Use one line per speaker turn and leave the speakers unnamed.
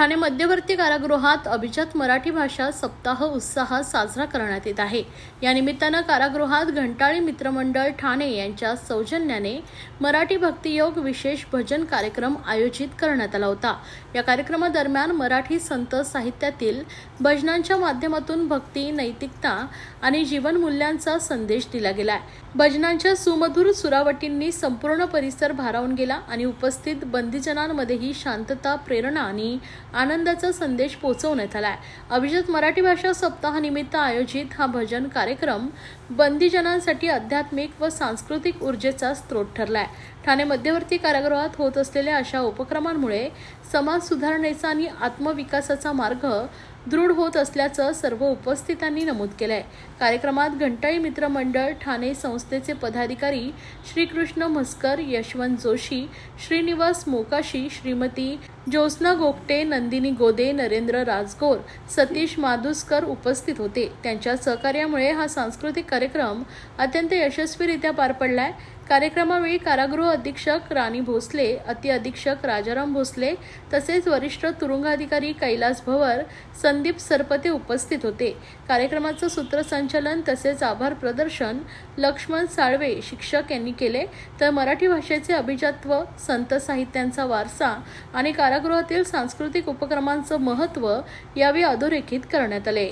ठाणे मध्यवर्ती कारागृहात अभिजात मराठी भाषा सप्ताह उत्साहात साजरा करण्यात येत आहे। या निमित्तानं कारागृहात घंटाळी मित्रमंडळ ठाणे यांच्या सौजन्याने मराठी भक्तियोग विशेष भजन कार्यक्रम आयोजित करण्यात आला होता। या कार्यक्रमादरम्यान मराठी संत साहित्यातील भजनांच्या माध्यमातून भक्ती, नैतिकता आणि जीवन मूल्यांचा संदेश दिला गेला। भजनांच्या सुमधुर सुरावटींनी संपूर्ण परिसर भारावून गेला आणि उपस्थित बंदीजनांमध्येही शांतता, प्रेरणा आणि आनंदाचा संदेश पोहोचवण्यात आला। अभिजात मराठी भाषा सप्ताहानिमित्त आयोजित हा भजन कार्यक्रम बंदीजनांसाठी आध्यात्मिक व सांस्कृतिक ऊर्जेचा स्रोत ठरलाय। ठाणे मध्यवर्ती कारागृहात होत असलेल्या अशा उपक्रमांमुळे समाज सुधारणेचा आणि आत्मविकासाचा मार्ग दृढ होत असल्याचं सर्व उपस्थितांनी नमूद केलंय। कार्यक्रमात घंटाळी मित्रमंडळ ठाणे संस्थेचे पदाधिकारी श्रीकृष्ण म्हस्कर, यशवंत जोशी, श्रीनिवास मोकाशी, श्रीमती ज्योत्स्ना गोगटे, नंदिनी गोदे, नरेंद्र राजगोर, सतीश माधुस्कर उपस्थित होते। त्यांच्या सहकार्यामुळे हा सांस्कृतिक कार्यक्रम अत्यंत यशस्वीरित्या पार पडलाय। कार्यक्रमावेळी कारागृह अधीक्षक राणी भोसले, अति अधीक्षक राजाराम भोसले तसेच वरिष्ठ तुरुंगाधिकारी कैलास भवर, संदीप सरपते उपस्थित होते। कार्यक्रमाचं सूत्रसंचालन तसेच आभार प्रदर्शन लक्ष्मण साळवे शिक्षक यांनी केले, तर मराठी भाषेचे अभिजातत्व, संत साहित्यांचा वारसा आणि कारागृहातील सांस्कृतिक उपक्रमांचं महत्त्व यावेळी अधोरेखित करण्यात आले।